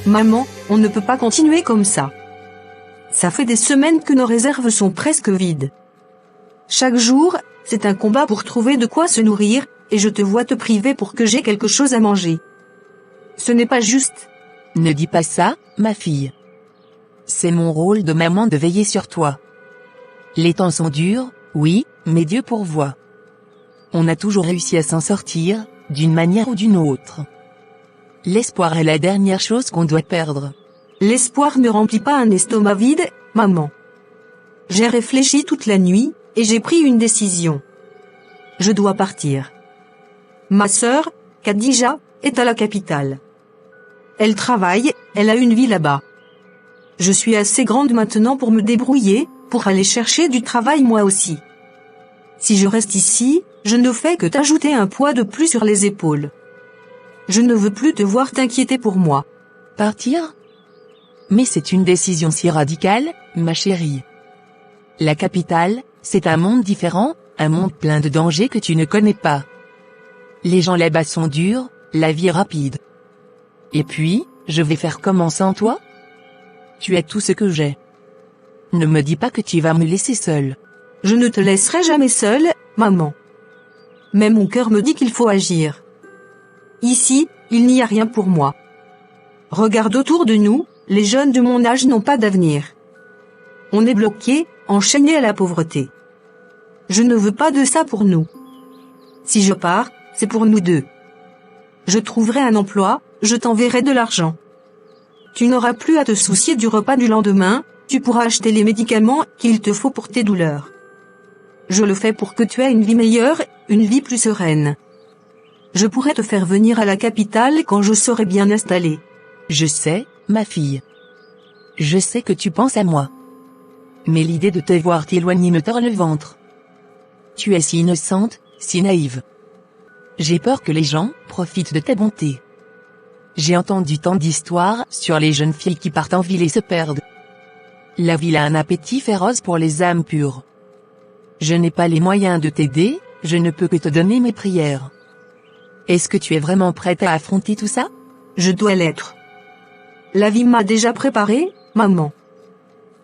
Maman, on ne peut pas continuer comme ça. Ça fait des semaines que nos réserves sont presque vides. Chaque jour, c'est un combat pour trouver de quoi se nourrir, et je te vois te priver pour que j'ai quelque chose à manger. Ce n'est pas juste. Ne dis pas ça, ma fille. C'est mon rôle de maman de veiller sur toi. Les temps sont durs, oui, mais Dieu pourvoit. On a toujours réussi à s'en sortir, d'une manière ou d'une autre. L'espoir est la dernière chose qu'on doit perdre. L'espoir ne remplit pas un estomac vide, maman. J'ai réfléchi toute la nuit, et j'ai pris une décision. Je dois partir. Ma sœur, Khadija, est à la capitale. Elle travaille, elle a une vie là-bas. Je suis assez grande maintenant pour me débrouiller, pour aller chercher du travail moi aussi. Si je reste ici, je ne fais que t'ajouter un poids de plus sur les épaules. Je ne veux plus te voir t'inquiéter pour moi. Partir? Mais c'est une décision si radicale, ma chérie. La capitale, c'est un monde différent, un monde plein de dangers que tu ne connais pas. Les gens là-bas sont durs, la vie est rapide. Et puis, je vais faire comment sans toi? Tu es tout ce que j'ai. Ne me dis pas que tu vas me laisser seule. Je ne te laisserai jamais seule, maman. Mais mon cœur me dit qu'il faut agir. Ici, il n'y a rien pour moi. Regarde autour de nous, les jeunes de mon âge n'ont pas d'avenir. On est bloqués, enchaînés à la pauvreté. Je ne veux pas de ça pour nous. Si je pars, c'est pour nous deux. Je trouverai un emploi, je t'enverrai de l'argent. Tu n'auras plus à te soucier du repas du lendemain, tu pourras acheter les médicaments qu'il te faut pour tes douleurs. Je le fais pour que tu aies une vie meilleure, une vie plus sereine. Je pourrais te faire venir à la capitale quand je serai bien installée. Je sais, ma fille. Je sais que tu penses à moi. Mais l'idée de te voir t'éloigner me tord le ventre. Tu es si innocente, si naïve. J'ai peur que les gens profitent de ta bonté. J'ai entendu tant d'histoires sur les jeunes filles qui partent en ville et se perdent. La ville a un appétit féroce pour les âmes pures. Je n'ai pas les moyens de t'aider, je ne peux que te donner mes prières. Est-ce que tu es vraiment prête à affronter tout ça? Je dois l'être. La vie m'a déjà préparée, maman.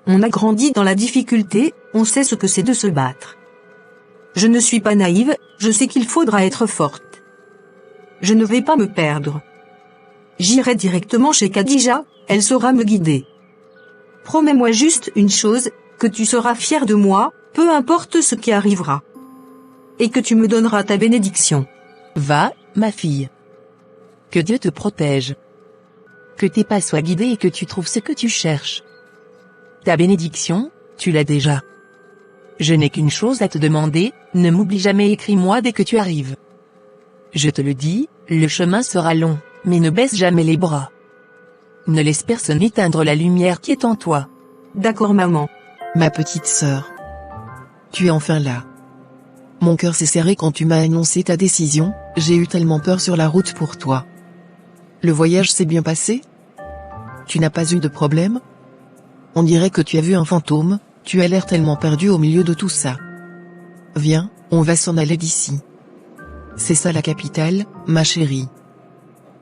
On a grandi dans la difficulté, on sait ce que c'est de se battre. Je ne suis pas naïve, je sais qu'il faudra être forte. Je ne vais pas me perdre. J'irai directement chez Khadija, elle saura me guider. Promets-moi juste une chose, que tu seras fière de moi, peu importe ce qui arrivera. Et que tu me donneras ta bénédiction. Va, ma fille. Que Dieu te protège. Que tes pas soient guidés et que tu trouves ce que tu cherches. Ta bénédiction, tu l'as déjà. Je n'ai qu'une chose à te demander, ne m'oublie jamais, écris-moi dès que tu arrives. Je te le dis, le chemin sera long, mais ne baisse jamais les bras. Ne laisse personne éteindre la lumière qui est en toi. D'accord maman. Ma petite sœur. Tu es enfin là. Mon cœur s'est serré quand tu m'as annoncé ta décision, j'ai eu tellement peur sur la route pour toi. Le voyage s'est bien passé? Tu n'as pas eu de problème? On dirait que tu as vu un fantôme, tu as l'air tellement perdu au milieu de tout ça. Viens, on va s'en aller d'ici. C'est ça la capitale, ma chérie.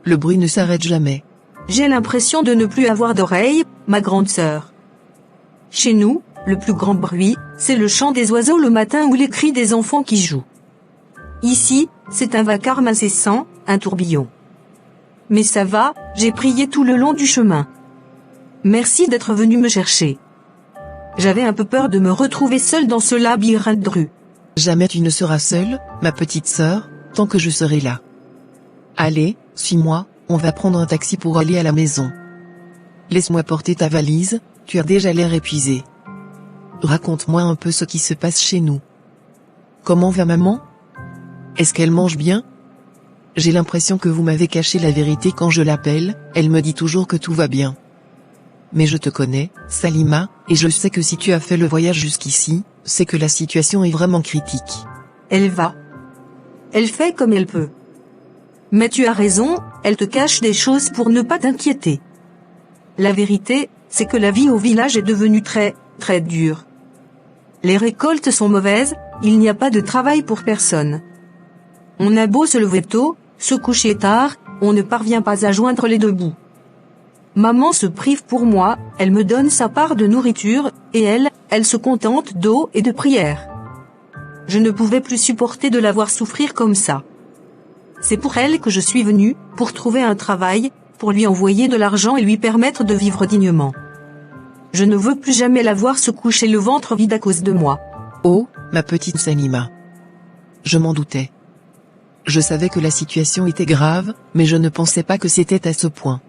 Le bruit ne s'arrête jamais. J'ai l'impression de ne plus avoir d'oreilles, ma grande sœur. Chez nous, le plus grand bruit, c'est le chant des oiseaux le matin ou les cris des enfants qui jouent. Ici, c'est un vacarme incessant, un tourbillon. Mais ça va, j'ai prié tout le long du chemin. Merci d'être venu me chercher. J'avais un peu peur de me retrouver seule dans ce labyrinthe de rues. Jamais tu ne seras seule, ma petite sœur, tant que je serai là. Allez, suis-moi, on va prendre un taxi pour aller à la maison. Laisse-moi porter ta valise, tu as déjà l'air épuisée. Raconte-moi un peu ce qui se passe chez nous. Comment va maman? Est-ce qu'elle mange bien? J'ai l'impression que vous m'avez caché la vérité quand je l'appelle, elle me dit toujours que tout va bien. Mais je te connais, Salima, et je sais que si tu as fait le voyage jusqu'ici, c'est que la situation est vraiment critique. Elle va. Elle fait comme elle peut. Mais tu as raison, elle te cache des choses pour ne pas t'inquiéter. La vérité, c'est que la vie au village est devenue très, très dure. Les récoltes sont mauvaises, il n'y a pas de travail pour personne. On a beau se lever tôt, se coucher tard, on ne parvient pas à joindre les deux bouts. Maman se prive pour moi, elle me donne sa part de nourriture, et elle se contente d'eau et de prière. Je ne pouvais plus supporter de la voir souffrir comme ça. C'est pour elle que je suis venu, pour trouver un travail, pour lui envoyer de l'argent et lui permettre de vivre dignement. Je ne veux plus jamais la voir se coucher le ventre vide à cause de moi. Oh, ma petite Salima. Je m'en doutais. Je savais que la situation était grave, mais je ne pensais pas que c'était à ce point.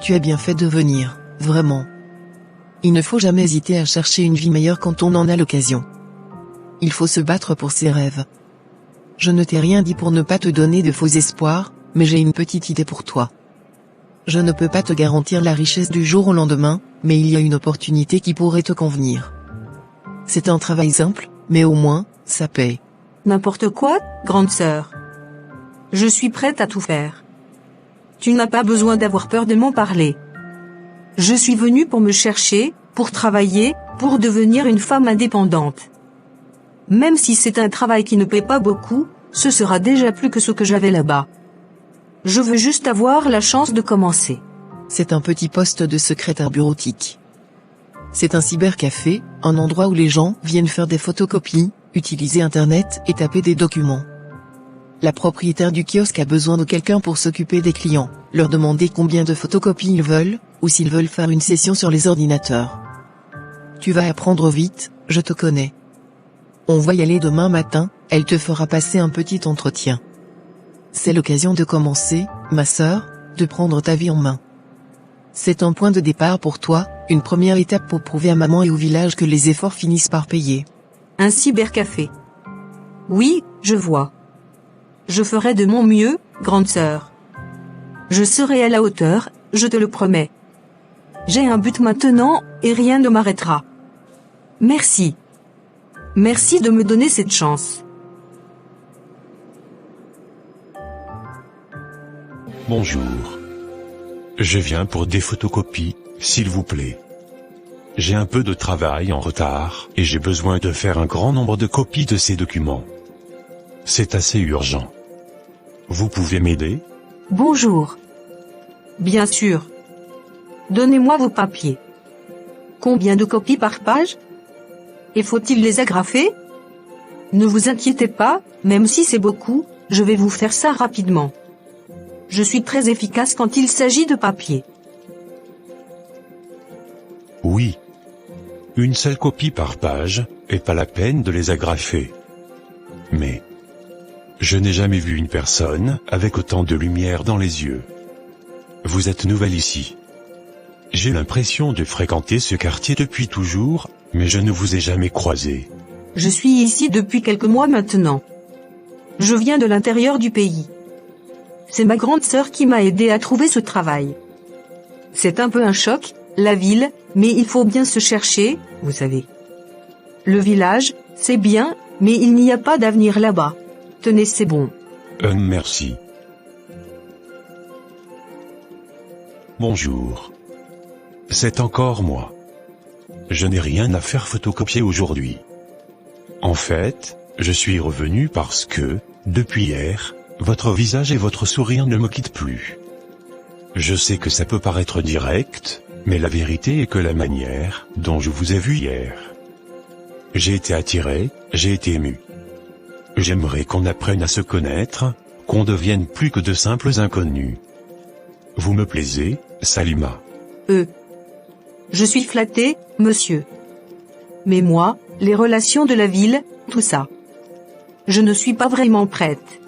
Tu as bien fait de venir, vraiment. Il ne faut jamais hésiter à chercher une vie meilleure quand on en a l'occasion. Il faut se battre pour ses rêves. Je ne t'ai rien dit pour ne pas te donner de faux espoirs, mais j'ai une petite idée pour toi. Je ne peux pas te garantir la richesse du jour au lendemain, mais il y a une opportunité qui pourrait te convenir. C'est un travail simple, mais au moins, ça paye. N'importe quoi, grande sœur. Je suis prête à tout faire. Tu n'as pas besoin d'avoir peur de m'en parler. Je suis venue pour me chercher, pour travailler, pour devenir une femme indépendante. Même si c'est un travail qui ne paie pas beaucoup, ce sera déjà plus que ce que j'avais là-bas. Je veux juste avoir la chance de commencer. C'est un petit poste de secrétaire bureautique. C'est un cybercafé, un endroit où les gens viennent faire des photocopies, utiliser Internet et taper des documents. La propriétaire du kiosque a besoin de quelqu'un pour s'occuper des clients, leur demander combien de photocopies ils veulent, ou s'ils veulent faire une session sur les ordinateurs. Tu vas apprendre vite, je te connais. On va y aller demain matin, elle te fera passer un petit entretien. C'est l'occasion de commencer, ma sœur, de prendre ta vie en main. C'est un point de départ pour toi, une première étape pour prouver à maman et au village que les efforts finissent par payer. Un cybercafé. Oui, je vois. Je ferai de mon mieux, grande sœur. Je serai à la hauteur, je te le promets. J'ai un but maintenant, et rien ne m'arrêtera. Merci. Merci de me donner cette chance. Bonjour. Je viens pour des photocopies, s'il vous plaît. J'ai un peu de travail en retard, et j'ai besoin de faire un grand nombre de copies de ces documents. C'est assez urgent. Vous pouvez m'aider ? Bonjour. Bien sûr. Donnez-moi vos papiers. Combien de copies par page ? Et faut-il les agrafer ? Ne vous inquiétez pas, même si c'est beaucoup, je vais vous faire ça rapidement. Je suis très efficace quand il s'agit de papier. Oui. Une seule copie par page, et pas la peine de les agrafer. Mais je n'ai jamais vu une personne avec autant de lumière dans les yeux. Vous êtes nouvelle ici. J'ai l'impression de fréquenter ce quartier depuis toujours, mais je ne vous ai jamais croisé. Je suis ici depuis quelques mois maintenant. Je viens de l'intérieur du pays. C'est ma grande sœur qui m'a aidé à trouver ce travail. C'est un peu un choc, la ville, mais il faut bien se chercher, vous savez. Le village, c'est bien, mais il n'y a pas d'avenir là-bas. Tenez, c'est bon. Merci. Bonjour. C'est encore moi. Je n'ai rien à faire photocopier aujourd'hui. En fait, je suis revenu parce que, depuis hier, votre visage et votre sourire ne me quittent plus. Je sais que ça peut paraître direct, mais la vérité est que la manière dont je vous ai vu hier. J'ai été attiré, j'ai été ému. J'aimerais qu'on apprenne à se connaître, qu'on devienne plus que de simples inconnus. Vous me plaisez, Salima. Je suis flatté, monsieur. Mais moi, les relations de la ville, tout ça. Je ne suis pas vraiment prête.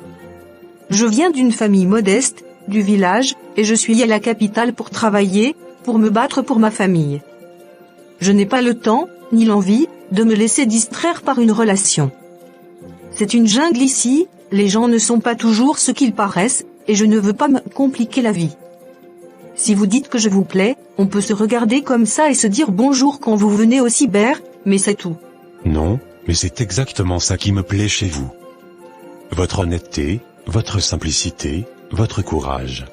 Je viens d'une famille modeste, du village, et je suis à la capitale pour travailler, pour me battre pour ma famille. Je n'ai pas le temps, ni l'envie, de me laisser distraire par une relation. C'est une jungle ici, les gens ne sont pas toujours ce qu'ils paraissent, et je ne veux pas me compliquer la vie. Si vous dites que je vous plais, on peut se regarder comme ça et se dire bonjour quand vous venez au cyber, mais c'est tout. Non, mais c'est exactement ça qui me plaît chez vous. Votre honnêteté, votre simplicité, votre courage.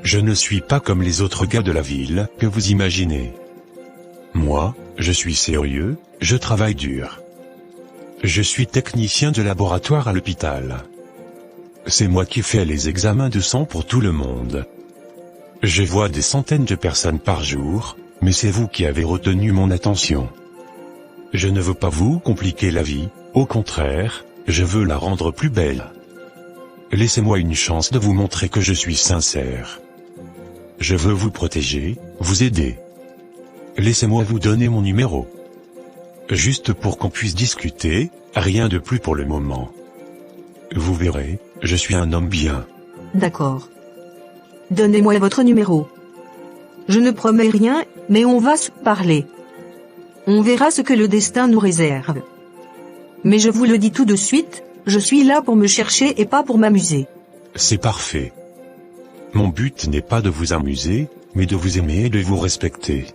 Je ne suis pas comme les autres gars de la ville que vous imaginez. Moi, je suis sérieux, je travaille dur. Je suis technicien de laboratoire à l'hôpital. C'est moi qui fais les examens de sang pour tout le monde. Je vois des centaines de personnes par jour, mais c'est vous qui avez retenu mon attention. Je ne veux pas vous compliquer la vie, au contraire, je veux la rendre plus belle. Laissez-moi une chance de vous montrer que je suis sincère. Je veux vous protéger, vous aider. Laissez-moi vous donner mon numéro. Juste pour qu'on puisse discuter, rien de plus pour le moment. Vous verrez, je suis un homme bien. D'accord. Donnez-moi votre numéro. Je ne promets rien, mais on va se parler. On verra ce que le destin nous réserve. Mais je vous le dis tout de suite, je suis là pour me chercher et pas pour m'amuser. C'est parfait. Mon but n'est pas de vous amuser, mais de vous aimer et de vous respecter.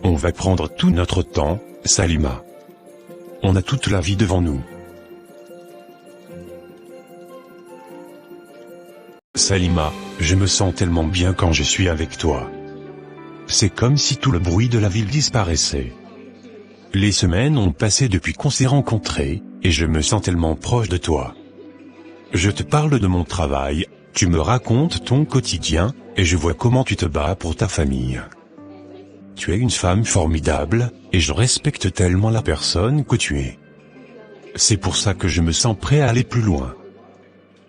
On va prendre tout notre temps, Salima. On a toute la vie devant nous. Salima, je me sens tellement bien quand je suis avec toi. C'est comme si tout le bruit de la ville disparaissait. Les semaines ont passé depuis qu'on s'est rencontrés, et je me sens tellement proche de toi. Je te parle de mon travail, tu me racontes ton quotidien, et je vois comment tu te bats pour ta famille. Tu es une femme formidable, et je respecte tellement la personne que tu es. C'est pour ça que je me sens prêt à aller plus loin.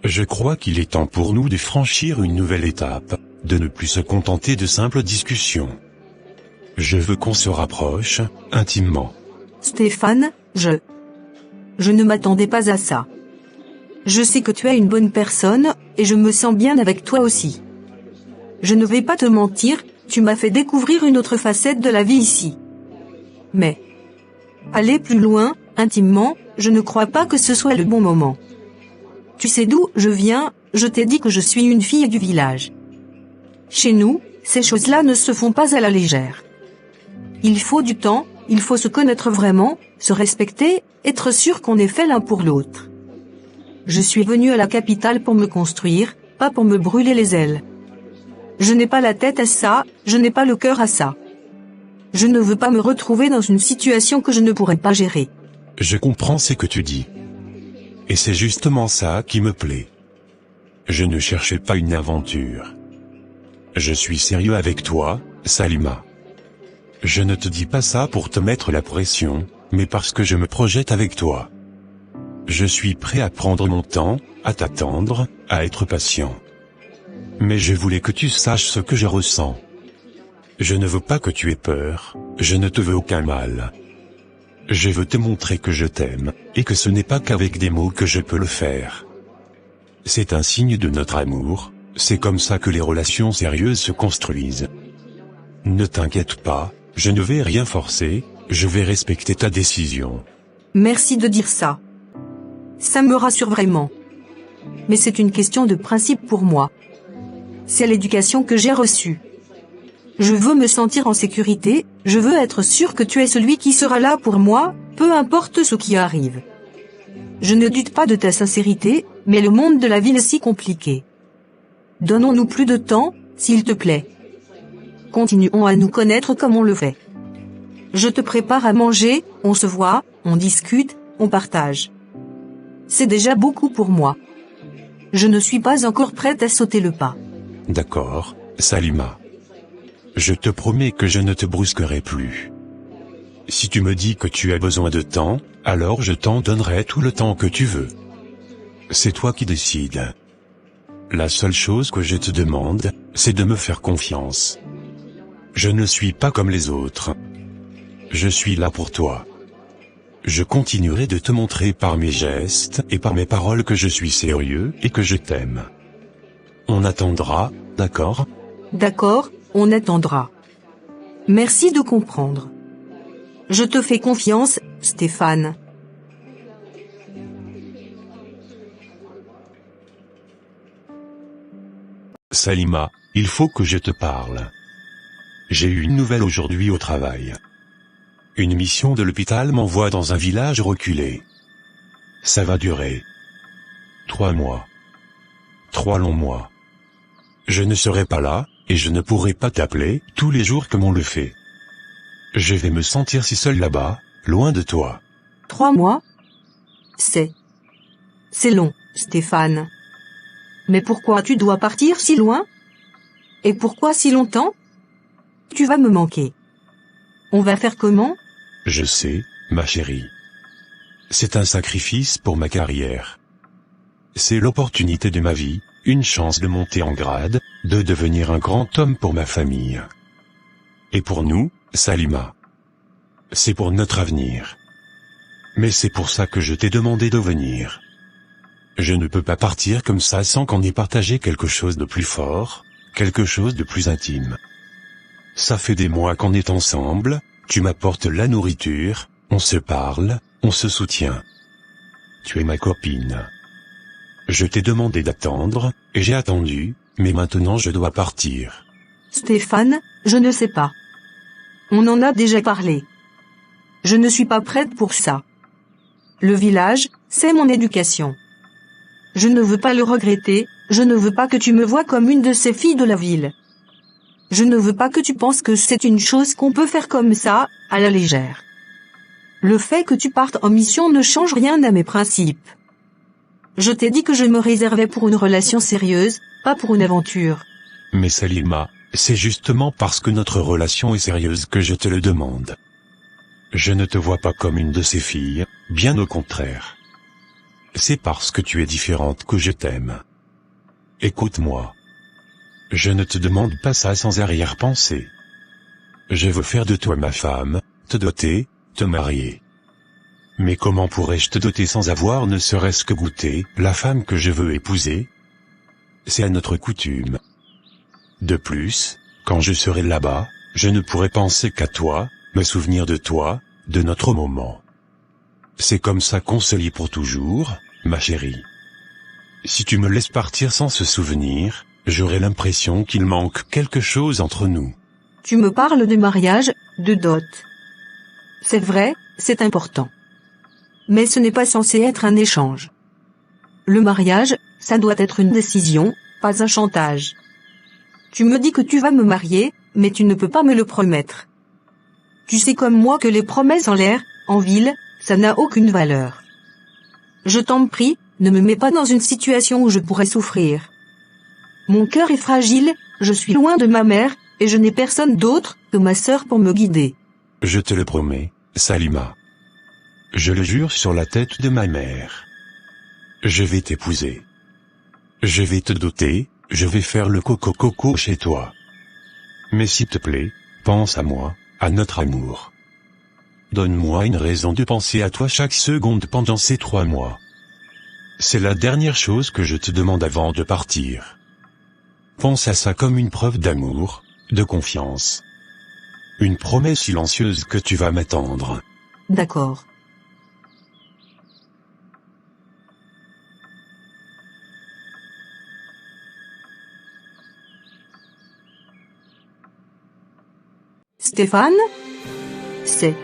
Je crois qu'il est temps pour nous de franchir une nouvelle étape, de ne plus se contenter de simples discussions. Je veux qu'on se rapproche, intimement. Stéphane, je ne m'attendais pas à ça. Je sais que tu es une bonne personne, et je me sens bien avec toi aussi. Je ne vais pas te mentir, tu m'as fait découvrir une autre facette de la vie ici. Mais, aller plus loin, intimement, je ne crois pas que ce soit le bon moment. Tu sais d'où je viens, je t'ai dit que je suis une fille du village. Chez nous, ces choses-là ne se font pas à la légère. Il faut du temps, il faut se connaître vraiment, se respecter, être sûr qu'on est fait l'un pour l'autre. Je suis venu à la capitale pour me construire, pas pour me brûler les ailes. Je n'ai pas la tête à ça, je n'ai pas le cœur à ça. Je ne veux pas me retrouver dans une situation que je ne pourrais pas gérer. Je comprends ce que tu dis. Et c'est justement ça qui me plaît. Je ne cherchais pas une aventure. Je suis sérieux avec toi, Salima. Je ne te dis pas ça pour te mettre la pression, mais parce que je me projette avec toi. Je suis prêt à prendre mon temps, à t'attendre, à être patient. Mais je voulais que tu saches ce que je ressens. Je ne veux pas que tu aies peur, je ne te veux aucun mal. Je veux te montrer que je t'aime, et que ce n'est pas qu'avec des mots que je peux le faire. C'est un signe de notre amour, c'est comme ça que les relations sérieuses se construisent. Ne t'inquiète pas, je ne vais rien forcer, je vais respecter ta décision. Merci de dire ça. Ça me rassure vraiment. Mais c'est une question de principe pour moi. C'est l'éducation que j'ai reçue. Je veux me sentir en sécurité, je veux être sûr que tu es celui qui sera là pour moi, peu importe ce qui arrive. Je ne doute pas de ta sincérité, mais le monde de la ville est si compliqué. Donnons-nous plus de temps, s'il te plaît. Continuons à nous connaître comme on le fait. Je te prépare à manger, on se voit, on discute, on partage. C'est déjà beaucoup pour moi. Je ne suis pas encore prête à sauter le pas. D'accord, Salima. Je te promets que je ne te brusquerai plus. Si tu me dis que tu as besoin de temps, alors je t'en donnerai tout le temps que tu veux. C'est toi qui décides. La seule chose que je te demande, c'est de me faire confiance. Je ne suis pas comme les autres. Je suis là pour toi. Je continuerai de te montrer par mes gestes et par mes paroles que je suis sérieux et que je t'aime. On attendra, d'accord ? D'accord, on attendra. Merci de comprendre. Je te fais confiance, Stéphane. Salima, il faut que je te parle. J'ai eu une nouvelle aujourd'hui au travail. Une mission de l'hôpital m'envoie dans un village reculé. Ça va durer 3 mois. 3 longs mois. Je ne serai pas là, et je ne pourrai pas t'appeler tous les jours comme on le fait. Je vais me sentir si seul là-bas, loin de toi. 3 mois ? C'est long, Stéphane. Mais pourquoi tu dois partir si loin ? Et pourquoi si longtemps? Tu vas me manquer. On va faire comment? Je sais, ma chérie. C'est un sacrifice pour ma carrière. C'est l'opportunité de ma vie, une chance de monter en grade, de devenir un grand homme pour ma famille. Et pour nous, Salima. C'est pour notre avenir. Mais c'est pour ça que je t'ai demandé de venir. Je ne peux pas partir comme ça sans qu'on ait partagé quelque chose de plus fort, quelque chose de plus intime. Ça fait des mois qu'on est ensemble, tu m'apportes la nourriture, on se parle, on se soutient. Tu es ma copine. Je t'ai demandé d'attendre, et j'ai attendu, mais maintenant je dois partir. Stéphane, je ne sais pas. On en a déjà parlé. Je ne suis pas prête pour ça. Le village, c'est mon éducation. Je ne veux pas le regretter, je ne veux pas que tu me vois comme une de ces filles de la ville. Je ne veux pas que tu penses que c'est une chose qu'on peut faire comme ça, à la légère. Le fait que tu partes en mission ne change rien à mes principes. Je t'ai dit que je me réservais pour une relation sérieuse, pas pour une aventure. Mais Salima, c'est justement parce que notre relation est sérieuse que je te le demande. Je ne te vois pas comme une de ces filles, bien au contraire. C'est parce que tu es différente que je t'aime. Écoute-moi. Je ne te demande pas ça sans arrière-pensée. Je veux faire de toi ma femme, te doter, te marier. Mais comment pourrais-je te doter sans avoir ne serait-ce que goûté la femme que je veux épouser? C'est à notre coutume. De plus, quand je serai là-bas, je ne pourrai penser qu'à toi, me souvenir de toi, de notre moment. C'est comme ça qu'on se lie pour toujours, ma chérie. Si tu me laisses partir sans ce souvenir, j'aurai l'impression qu'il manque quelque chose entre nous. Tu me parles de mariage, de dot. C'est vrai, c'est important. Mais ce n'est pas censé être un échange. Le mariage, ça doit être une décision, pas un chantage. Tu me dis que tu vas me marier, mais tu ne peux pas me le promettre. Tu sais comme moi que les promesses en l'air, en ville, ça n'a aucune valeur. Je t'en prie, ne me mets pas dans une situation où je pourrais souffrir. Mon cœur est fragile, je suis loin de ma mère, et je n'ai personne d'autre que ma sœur pour me guider. Je te le promets, Salima. Je le jure sur la tête de ma mère. Je vais t'épouser. Je vais te doter, je vais faire le coco chez toi. Mais s'il te plaît, pense à moi, à notre amour. Donne-moi une raison de penser à toi chaque seconde pendant ces 3 mois. C'est la dernière chose que je te demande avant de partir. Pense à ça comme une preuve d'amour, de confiance. Une promesse silencieuse que tu vas m'attendre. D'accord. Stéphane? C'est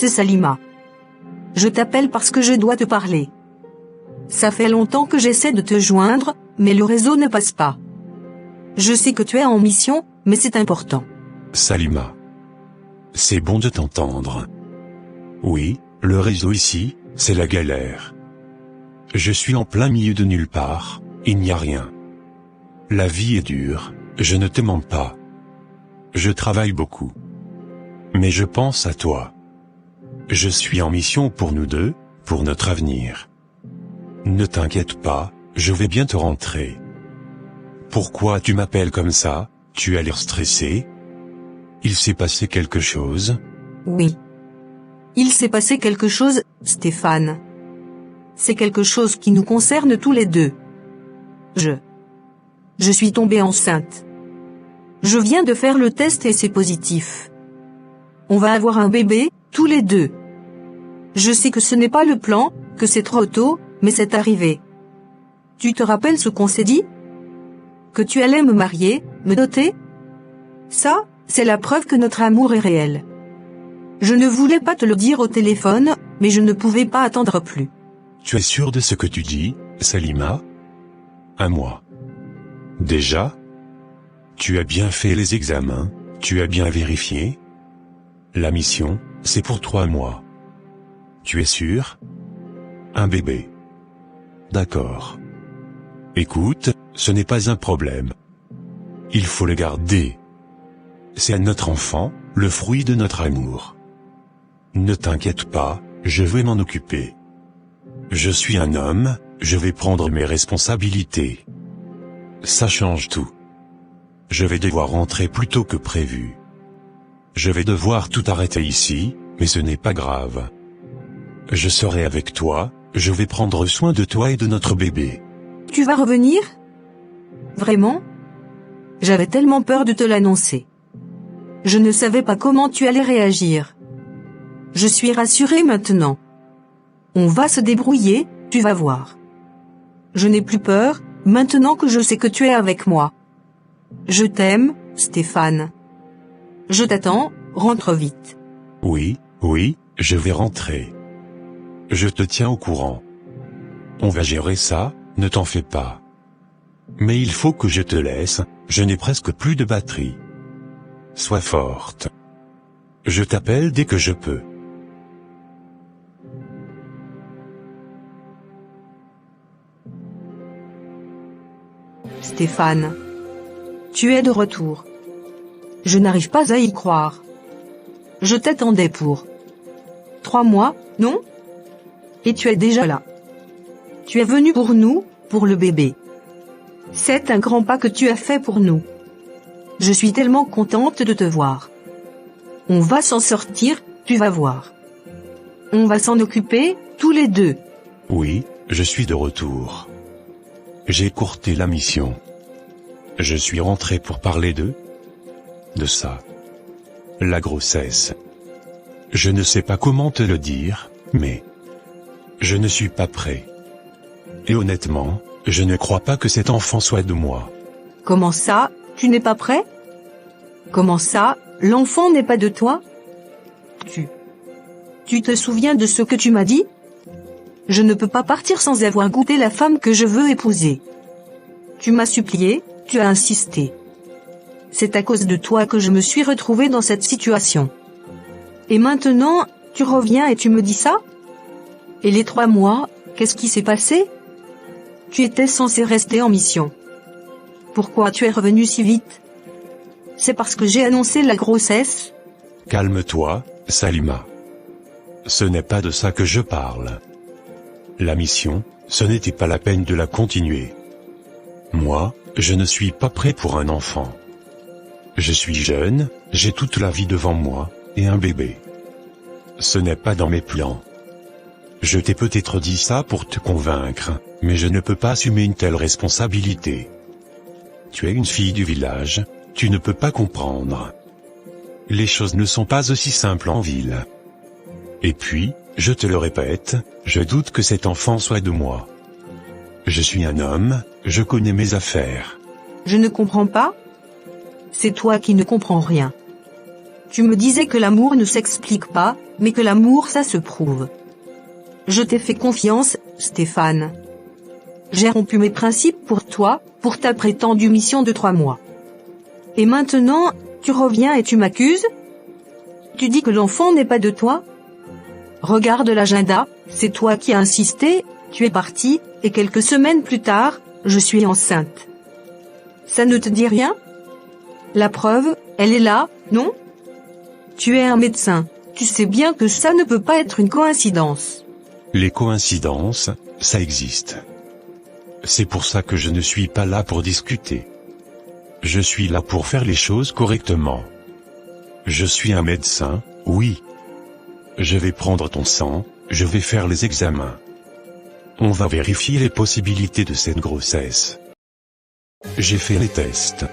Salima. Je t'appelle parce que je dois te parler. Ça fait longtemps que j'essaie de te joindre, mais le réseau ne passe pas. Je sais que tu es en mission, mais c'est important. Salima. C'est bon de t'entendre. Oui, le réseau ici, c'est la galère. Je suis en plein milieu de nulle part, il n'y a rien. La vie est dure, je ne te mens pas. Je travaille beaucoup. Mais je pense à toi. Je suis en mission pour nous deux, pour notre avenir. Ne t'inquiète pas, je vais bientôt rentrer. Pourquoi tu m'appelles comme ça? Tu as l'air stressé? Il s'est passé quelque chose? Oui. Il s'est passé quelque chose, Stéphane. C'est quelque chose qui nous concerne tous les deux. Je suis tombée enceinte. Je viens de faire le test et c'est positif. On va avoir un bébé, tous les deux. Je sais que ce n'est pas le plan, que c'est trop tôt, mais c'est arrivé. Tu te rappelles ce qu'on s'est dit? Que tu allais me marier, me doter? Ça, c'est la preuve que notre amour est réel. Je ne voulais pas te le dire au téléphone, mais je ne pouvais pas attendre plus. Tu es sûr de ce que tu dis, Salima? Un mois. Déjà? Tu as bien fait les examens, tu as bien vérifié? La mission, c'est pour 3 mois. Tu es sûr? Un bébé. D'accord. Écoute, ce n'est pas un problème. il faut le garder. C'est notre enfant, le fruit de notre amour. Ne t'inquiète pas, je vais m'en occuper. Je suis un homme, je vais prendre mes responsabilités. Ça change tout. Je vais devoir rentrer plus tôt que prévu. Je vais devoir tout arrêter ici, mais ce n'est pas grave. Je serai avec toi, je vais prendre soin de toi et de notre bébé. Tu vas revenir? Vraiment? J'avais tellement peur de te l'annoncer. Je ne savais pas comment tu allais réagir. Je suis rassurée maintenant. On va se débrouiller, tu vas voir. Je n'ai plus peur, maintenant que je sais que tu es avec moi. Je t'aime, Stéphane. Je t'attends, rentre vite. Oui, je vais rentrer. Je te tiens au courant. On va gérer ça, ne t'en fais pas. Mais il faut que je te laisse, je n'ai presque plus de batterie. Sois forte. Je t'appelle dès que je peux. Stéphane. Tu es de retour. Je n'arrive pas à y croire. Je t'attendais pour 3 mois, non? Et tu es déjà là. Tu es venu pour nous, pour le bébé. C'est un grand pas que tu as fait pour nous. Je suis tellement contente de te voir. On va s'en sortir, tu vas voir. On va s'en occuper, tous les deux. Oui, je suis de retour. J'ai écourté la mission. Je suis rentré pour parler de ça. La grossesse. Je ne sais pas comment te le dire, mais je ne suis pas prêt. Et honnêtement, je ne crois pas que cet enfant soit de moi. Comment ça, tu n'es pas prêt? Comment ça, l'enfant n'est pas de toi? Tu te souviens de ce que tu m'as dit? Je ne peux pas partir sans avoir goûté la femme que je veux épouser. Tu m'as supplié, tu as insisté. C'est à cause de toi que je me suis retrouvée dans cette situation. Et maintenant, tu reviens et tu me dis ça? Et les 3 mois, qu'est-ce qui s'est passé? Tu étais censé rester en mission. Pourquoi tu es revenu si vite? C'est parce que j'ai annoncé la grossesse? Calme-toi, Salima. Ce n'est pas de ça que je parle. La mission, ce n'était pas la peine de la continuer. Moi, je ne suis pas prêt pour un enfant. Je suis jeune, j'ai toute la vie devant moi, et un bébé. Ce n'est pas dans mes plans. Je t'ai peut-être dit ça pour te convaincre, mais je ne peux pas assumer une telle responsabilité. Tu es une fille du village, tu ne peux pas comprendre. Les choses ne sont pas aussi simples en ville. Et puis, je te le répète, je doute que cet enfant soit de moi. Je suis un homme, je connais mes affaires. Je ne comprends pas? C'est toi qui ne comprends rien. Tu me disais que l'amour ne s'explique pas, mais que l'amour ça se prouve. Je t'ai fait confiance, Stéphane. J'ai rompu mes principes pour toi, pour ta prétendue mission de 3 mois. Et maintenant, tu reviens et tu m'accuses? Tu dis que l'enfant n'est pas de toi? Regarde l'agenda, c'est toi qui as insisté, tu es parti, et quelques semaines plus tard, je suis enceinte. Ça ne te dit rien? La preuve, elle est là, non? Tu es un médecin, tu sais bien que ça ne peut pas être une coïncidence. Les coïncidences, ça existe. C'est pour ça que je ne suis pas là pour discuter. Je suis là pour faire les choses correctement. Je suis un médecin, oui. Je vais prendre ton sang, je vais faire les examens. On va vérifier les possibilités de cette grossesse. J'ai fait les tests.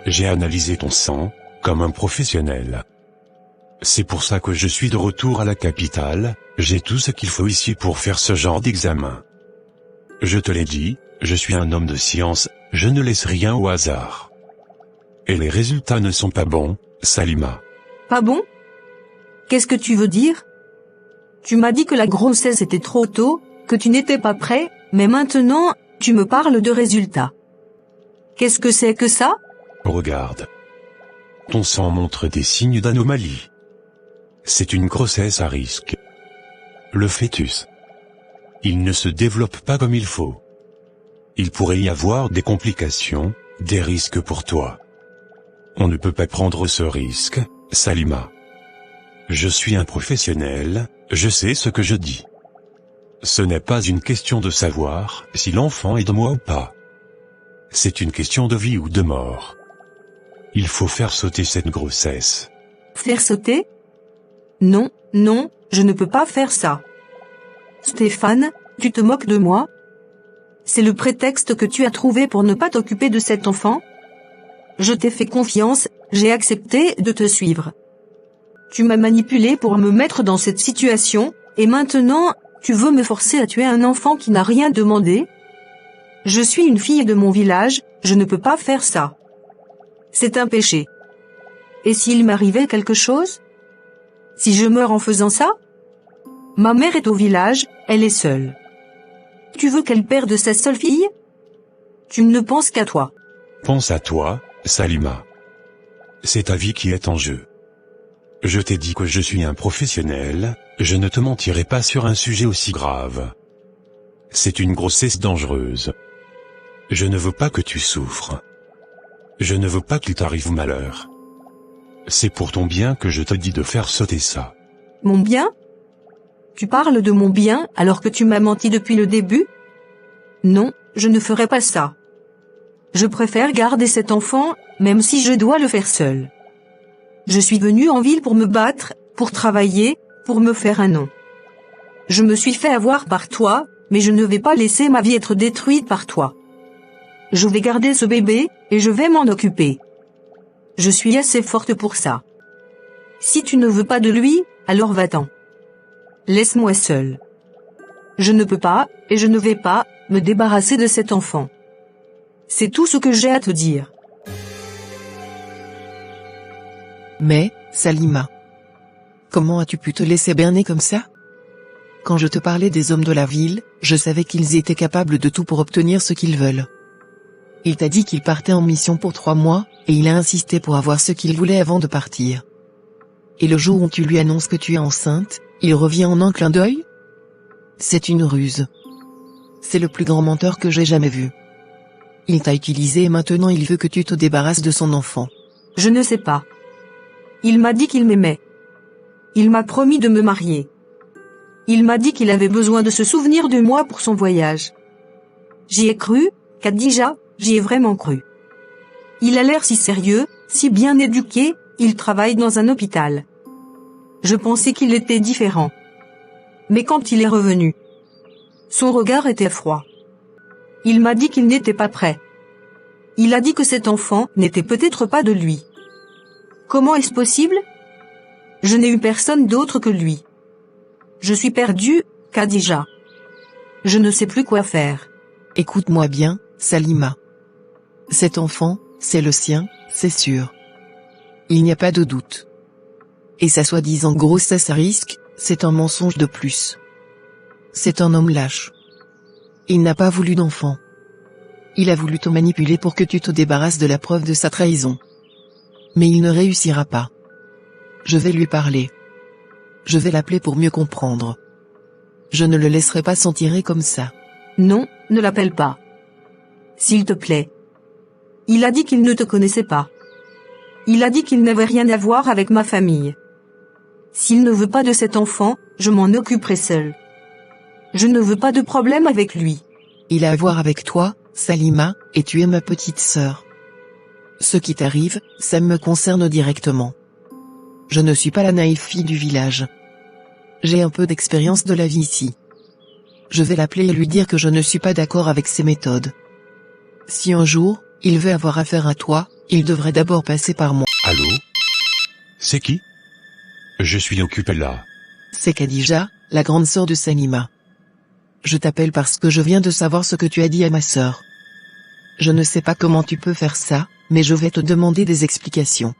J'ai analysé ton sang, comme un professionnel. C'est pour ça que je suis de retour à la capitale, j'ai tout ce qu'il faut ici pour faire ce genre d'examen. Je te l'ai dit, je suis un homme de science, je ne laisse rien au hasard. Et les résultats ne sont pas bons, Salima. Pas bon? Qu'est-ce que tu veux dire? Tu m'as dit que la grossesse était trop tôt, que tu n'étais pas prêt, mais maintenant, tu me parles de résultats. Qu'est-ce que c'est que ça? Regarde. Ton sang montre des signes d'anomalie. C'est une grossesse à risque. Le fœtus. Il ne se développe pas comme il faut. Il pourrait y avoir des complications, des risques pour toi. On ne peut pas prendre ce risque, Salima. Je suis un professionnel, je sais ce que je dis. Ce n'est pas une question de savoir si l'enfant est de moi ou pas. C'est une question de vie ou de mort. Il faut faire sauter cette grossesse. Faire sauter? Non, non, je ne peux pas faire ça. Stéphane, tu te moques de moi? C'est le prétexte que tu as trouvé pour ne pas t'occuper de cet enfant? Je t'ai fait confiance, j'ai accepté de te suivre. Tu m'as manipulé pour me mettre dans cette situation, et maintenant, tu veux me forcer à tuer un enfant qui n'a rien demandé? Je suis une fille de mon village, je ne peux pas faire ça. C'est un péché. Et s'il m'arrivait quelque chose? Si je meurs en faisant ça? Ma mère est au village, elle est seule. Tu veux qu'elle perde sa seule fille? Tu ne penses qu'à toi. Pense à toi, Salima. C'est ta vie qui est en jeu. Je t'ai dit que je suis un professionnel, je ne te mentirai pas sur un sujet aussi grave. C'est une grossesse dangereuse. Je ne veux pas que tu souffres. Je ne veux pas qu'il t'arrive malheur. C'est pour ton bien que je te dis de faire sauter ça. Mon bien? Tu parles de mon bien alors que tu m'as menti depuis le début? Non, je ne ferai pas ça. Je préfère garder cet enfant, même si je dois le faire seul. Je suis venue en ville pour me battre, pour travailler, pour me faire un nom. Je me suis fait avoir par toi, mais je ne vais pas laisser ma vie être détruite par toi. Je vais garder ce bébé, et je vais m'en occuper. Je suis assez forte pour ça. Si tu ne veux pas de lui, alors va-t'en. Laisse-moi seule. Je ne peux pas, et je ne vais pas, me débarrasser de cet enfant. C'est tout ce que j'ai à te dire. Mais, Salima, comment as-tu pu te laisser berner comme ça? Quand je te parlais des hommes de la ville, je savais qu'ils étaient capables de tout pour obtenir ce qu'ils veulent. Il t'a dit qu'il partait en mission pour 3 mois, et il a insisté pour avoir ce qu'il voulait avant de partir. Et le jour où tu lui annonces que tu es enceinte, il revient en un clin d'œil? C'est une ruse. C'est le plus grand menteur que j'ai jamais vu. Il t'a utilisé et maintenant il veut que tu te débarrasses de son enfant. Je ne sais pas. Il m'a dit qu'il m'aimait. Il m'a promis de me marier. Il m'a dit qu'il avait besoin de se souvenir de moi pour son voyage. J'y ai cru, Khadija, j'y ai vraiment cru. Il a l'air si sérieux, si bien éduqué, il travaille dans un hôpital. Je pensais qu'il était différent. Mais quand il est revenu, son regard était froid. Il m'a dit qu'il n'était pas prêt. Il a dit que cet enfant n'était peut-être pas de lui. Comment est-ce possible? Je n'ai eu personne d'autre que lui. Je suis perdue, Khadija. Je ne sais plus quoi faire. Écoute-moi bien, Salima. Cet enfant, c'est le sien, c'est sûr. Il n'y a pas de doute. Et sa soi-disant grossesse à risque, c'est un mensonge de plus. C'est un homme lâche. Il n'a pas voulu d'enfant. Il a voulu te manipuler pour que tu te débarrasses de la preuve de sa trahison. Mais il ne réussira pas. Je vais lui parler. Je vais l'appeler pour mieux comprendre. Je ne le laisserai pas s'en tirer comme ça. Non, ne l'appelle pas. S'il te plaît. Il a dit qu'il ne te connaissait pas. Il a dit qu'il n'avait rien à voir avec ma famille. S'il ne veut pas de cet enfant, je m'en occuperai seule. Je ne veux pas de problème avec lui. Il a à voir avec toi, Salima, et tu es ma petite sœur. Ce qui t'arrive, ça me concerne directement. Je ne suis pas la naïve fille du village. J'ai un peu d'expérience de la vie ici. Je vais l'appeler et lui dire que je ne suis pas d'accord avec ses méthodes. Si un jour, il veut avoir affaire à toi, il devrait d'abord passer par moi. Allô? C'est qui? Je suis occupé là. C'est Khadija, la grande sœur de Salima. Je t'appelle parce que je viens de savoir ce que tu as dit à ma sœur. Je ne sais pas comment tu peux faire ça, mais je vais te demander des explications.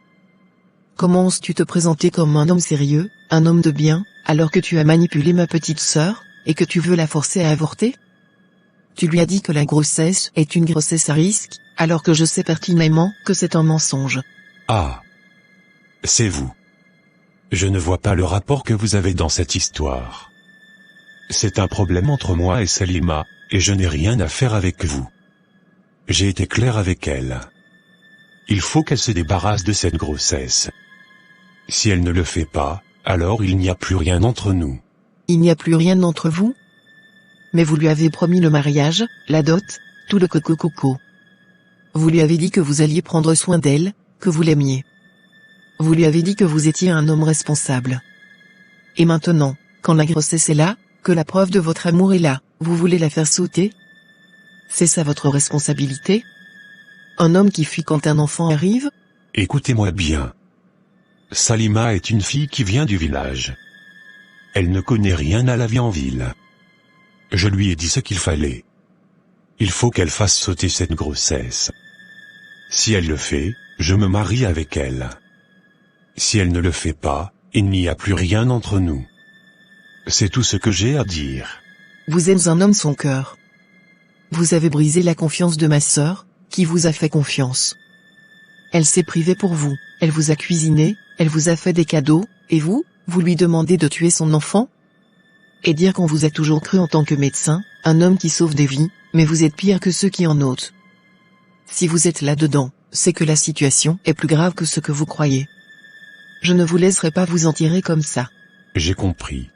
Comment oses-tu te présenter comme un homme sérieux, un homme de bien, alors que tu as manipulé ma petite sœur, et que tu veux la forcer à avorter? Tu lui as dit que la grossesse est une grossesse à risque, alors que je sais pertinemment que c'est un mensonge. Ah. C'est vous. Je ne vois pas le rapport que vous avez dans cette histoire. C'est un problème entre moi et Salima, et je n'ai rien à faire avec vous. J'ai été clair avec elle. Il faut qu'elle se débarrasse de cette grossesse. Si elle ne le fait pas, alors il n'y a plus rien entre nous. Il n'y a plus rien entre vous? Mais vous lui avez promis le mariage, la dot, tout le coco. Vous lui avez dit que vous alliez prendre soin d'elle, que vous l'aimiez. Vous lui avez dit que vous étiez un homme responsable. Et maintenant, quand la grossesse est là, que la preuve de votre amour est là, vous voulez la faire sauter? C'est ça votre responsabilité? Un homme qui fuit quand un enfant arrive? Écoutez-moi bien. Salima est une fille qui vient du village. Elle ne connaît rien à la vie en ville. Je lui ai dit ce qu'il fallait. Il faut qu'elle fasse sauter cette grossesse. Si elle le fait, je me marie avec elle. Si elle ne le fait pas, il n'y a plus rien entre nous. C'est tout ce que j'ai à dire. Vous êtes un homme sans cœur. Vous avez brisé la confiance de ma sœur, qui vous a fait confiance. Elle s'est privée pour vous, elle vous a cuisiné, elle vous a fait des cadeaux, et vous lui demandez de tuer son enfant? Et dire qu'on vous a toujours cru en tant que médecin, un homme qui sauve des vies, mais vous êtes pire que ceux qui en ôtent. Si vous êtes là-dedans, c'est que la situation est plus grave que ce que vous croyez. Je ne vous laisserai pas vous en tirer comme ça. J'ai compris.